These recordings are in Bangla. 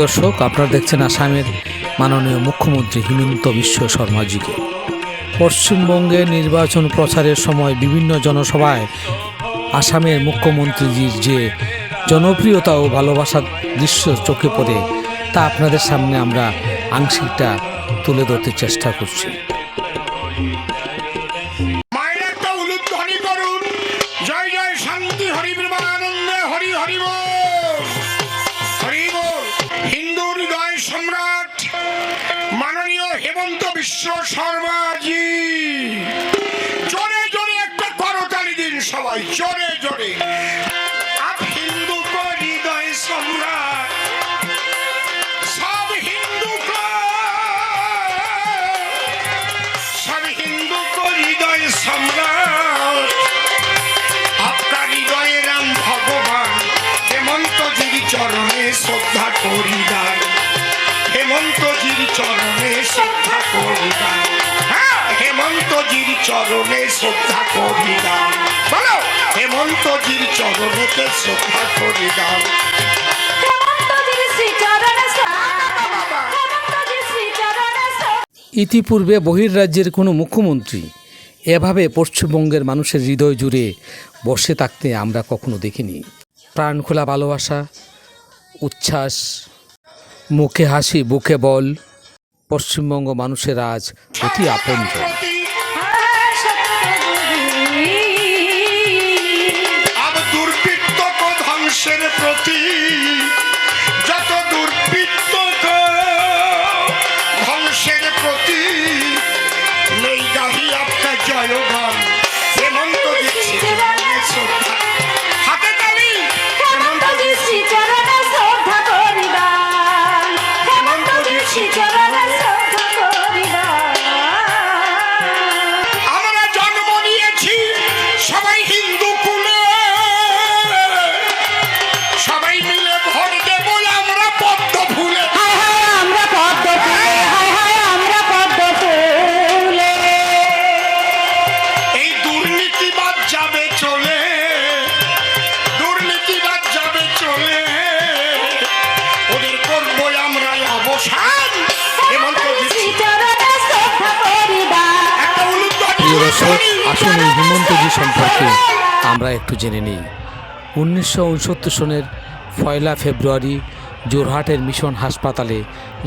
দর্শক, আপনারা দেখছেন আসামের মাননীয় মুখ্যমন্ত্রী হিমন্ত বিশ্ব শর্মাজিকে। পশ্চিমবঙ্গে নির্বাচন প্রচারের সময় বিভিন্ন জনসভায় আসামের মুখ্যমন্ত্রীজির যে জনপ্রিয়তা ও ভালোবাসার দৃশ্য চোখে পড়ে তা আপনাদের সামনে আমরা আংশিকটা তুলে ধরতে চেষ্টা করছি। জয় জয় শান্তি হরি প্রেমানন্দে হরি হরি বল হরি বল। হিন্দু হৃদয় সম্রাট মাননীয় হিমন্ত বিশ্ব শর্মাজি, জোরে জোরে একটা করতালি দিন সবাই, জোরে জোরে। আপ হিন্দু কো হৃদয় সম্রাট, সব হিন্দু কো হৃদয় সম্রাট। হেমন্তজির চরণে শ্রদ্ধা করি দান, হেমন্তজির চরণে শ্রদ্ধা করি দান, হ্যাঁ হেমন্তজির চরণে শ্রদ্ধা করি দান, বলো হেমন্তজির চরণেতে শ্রদ্ধা করি দান। ইতিপূর্বে বহির্রাজ্যের কোনো মুখ্যমন্ত্রী এভাবে পশ্চিমবঙ্গের মানুষের হৃদয় জুড়ে বসে থাকতে আমরা কখনো দেখিনি। প্রাণখোলা ভালোবাসা, উচ্ছ্বাস, মুখে হাসি বুকে বল, পশ্চিমবঙ্গ মানুষের আজ অতি আপনজন। দুর্বৃত্ত ধ্বংসের প্রতি যত দুর্বৃত্ত ধ্বংসের প্রতি নেই গাহি আপনার জয়গান। হেমন্ত দিচ্ছি শ্রদ্ধা, হাতে তালি হেমন্ত দিচ্ছি চরণে শ্রদ্ধা করিবান, হেমন্ত দিচ্ছি চরণে শ্রদ্ধা করিবান। আমরা জন্ম নিয়েছি সবাই হিন্দু কুলে, সবাই মিলে ভোট দেব আমরা পদ্ম ফুলে, আমরা পদ্ম ফুলে, আমরা পদ্ম ফুলে। এই দুর্নীতিবাদ যাবে চলে, দুর্নীতিবাদ যাবে চলে, ওদের করবো আমরা অবসান। হেমন্ত আসুন এই হিমন্তজি সম্পর্কে আমরা একটু জেনে নিই। 1969 সনের 1 ফেব্রুয়ারি যোরহাটের মিশন হাসপাতালে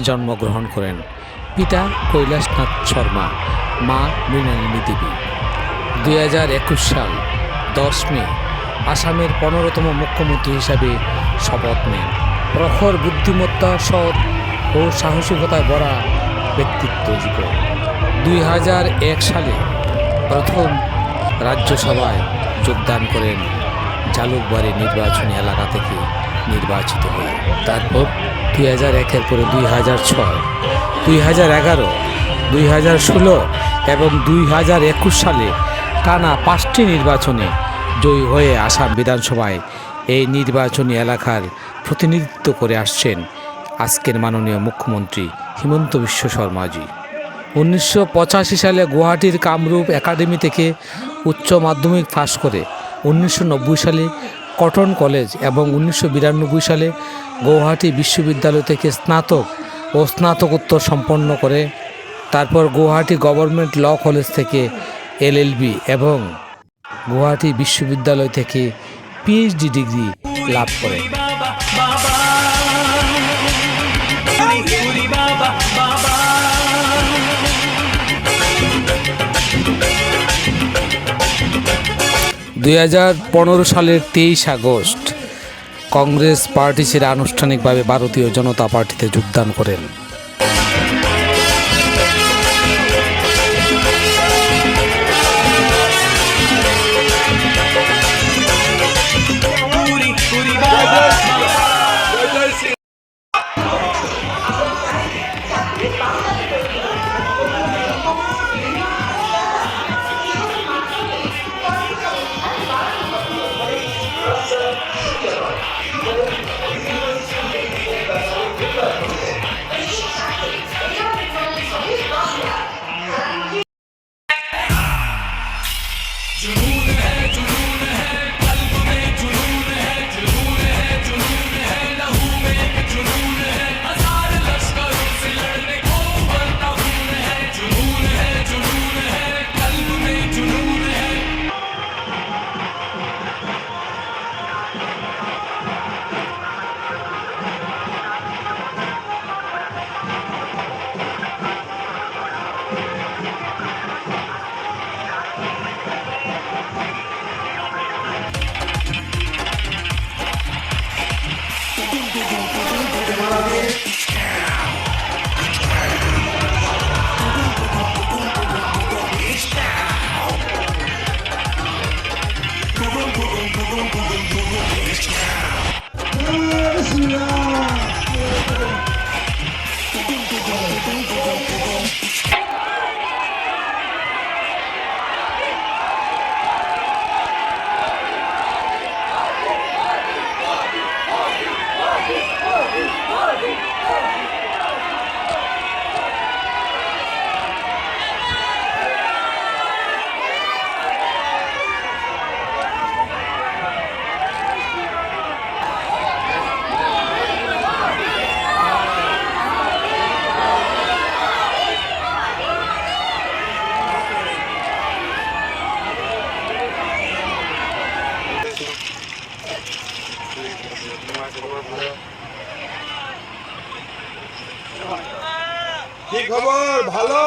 জন্মগ্রহণ করেন পিতা কৈলাসনাথ শর্মা, মা মৃণালিনী দেবী। 2021 সাল 10 মে আসামের 15তম মুখ্যমন্ত্রী হিসাবে শপথ নেন। প্রখর বুদ্ধিমত্তা, সৎ ও সাহসিকতায় ভরা ব্যক্তিত্ব জীবন। 2001 সালে প্রথম রাজ্যসভায় যোগদান করেন জালুকবাড়ি নির্বাচনী এলাকা থেকে নির্বাচিত হয়ে। তারপর 2001-এর পরে 2006, 2011, 2016 এবং 2021 সালে টানা 5টি নির্বাচনে জয়ী হয়ে আসাম বিধানসভায় এই নির্বাচনী এলাকার প্রতিনিধিত্ব করে আসছেন আজকের মাননীয় মুখ্যমন্ত্রী হিমন্ত বিশ্ব শর্মাজি। 1985 সালে গুয়াহাটির কামরূপ একাডেমি থেকে উচ্চ মাধ্যমিক পাশ করে 1990 সালে কটন কলেজ এবং 1992 সালে গুয়াহাটি বিশ্ববিদ্যালয় থেকে স্নাতক ও স্নাতকোত্তর সম্পন্ন করে তারপর গুয়াহাটি গভর্নমেন্ট ল কলেজ থেকে LLB এবং গুয়াহাটি বিশ্ববিদ্যালয় থেকে PhD ডিগ্রি লাভ করেন। 2015 সালের 23 আগস্ট কংগ্রেস পার্টি ছেড়ে আনুষ্ঠানিকভাবে ভারতীয় জনতা পার্টিতে যোগদান করেন। খবর? ভালো?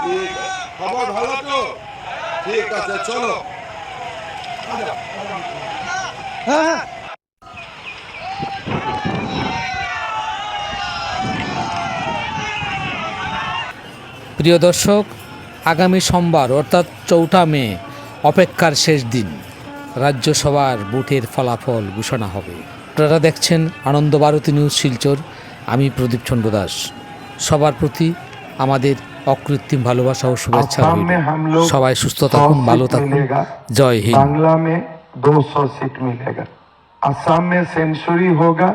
ঠিক, খবর ভালো তো? ঠিক আছে, চলো। প্রিয় দর্শক, আগামী সোমবার অর্থাৎ 4 মে অপেক্ষার শেষ দিন। রাজ্যসভার ভোটের ফলাফল ঘোষণা হবে। আপনারা দেখছেন আনন্দ ভারতী নিউজ শিলচর। আমি প্রদীপ চন্দ্র দাস। সবার প্রতি আমাদের অকৃত্রিম ভালোবাসা ও শুভেচ্ছা आसाम রইল। में हम लोग সবাই সুস্থ 100 থাকুন, ভালো सीट থাকুন। मिलेगा। জয় হিন্দ। बांग्ला में 200 सीट मिलेगा। असम में सेंचुरी होगा,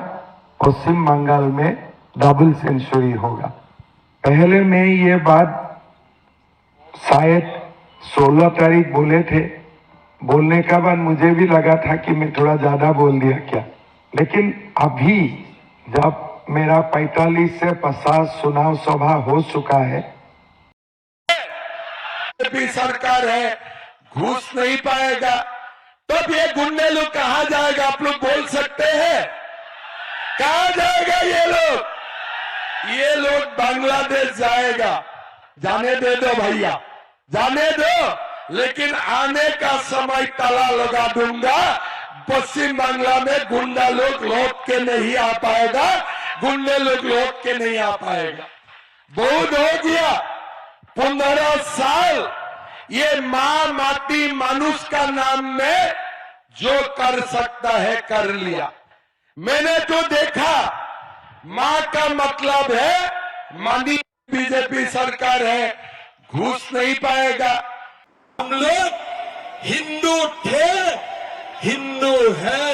पश्चिम बंगाल में डबल सेंचुरी होगा। पहले में ये बात शायद 16 तारीख बोले थे। बोलने का बाद मुझे भी लगा था कि मैं थोड़ा ज्यादा बोल दिया क्या, लेकिन अभी जब मेरा 45 से 50 चुनाव सभा हो चुका है, बीजेपी सरकार है, घूस नहीं पाएगा, तब ये गुंडे लोग कहाँ जाएगा? आप लोग बोल सकते हैं? कहाँ जाएगा ये लोग? ये लोग बांग्लादेश जाएगा। जाने दे दो भैया, जाने दो, लेकिन आने का समय ताला लगा दूंगा। पश्चिम बांग्ला में गुंडा लोग लौट के नहीं आ पाएगा, गुंडे लोग लौट के नहीं आ पाएगा। बहुत हो गया, 15 साल ये मां माटी मानुष का नाम में जो कर सकता है कर लिया। मैंने तो देखा, मां का मतलब है मानी। बीजेपी सरकार है, घूस नहीं पाएगा। हम लोग हिंदू थे, हिंदू है,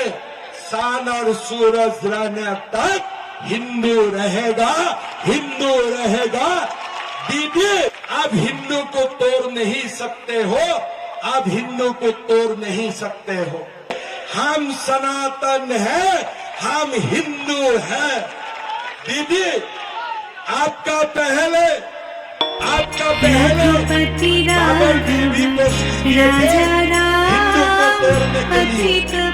सान और सूरज रहने तक हिंदू रहेगा, हिंदू रहेगा। दीदी, आप हिंदू को तोड़ नहीं सकते हो, आप हिंदू को तोड़ नहीं सकते हो। हम सनातन हैं, हम हिंदू हैं। दीदी, आपका पहले रघुपति बाबर जी भी कोशिश किए थे राजा हिंदू को तोड़ने के लिए। राम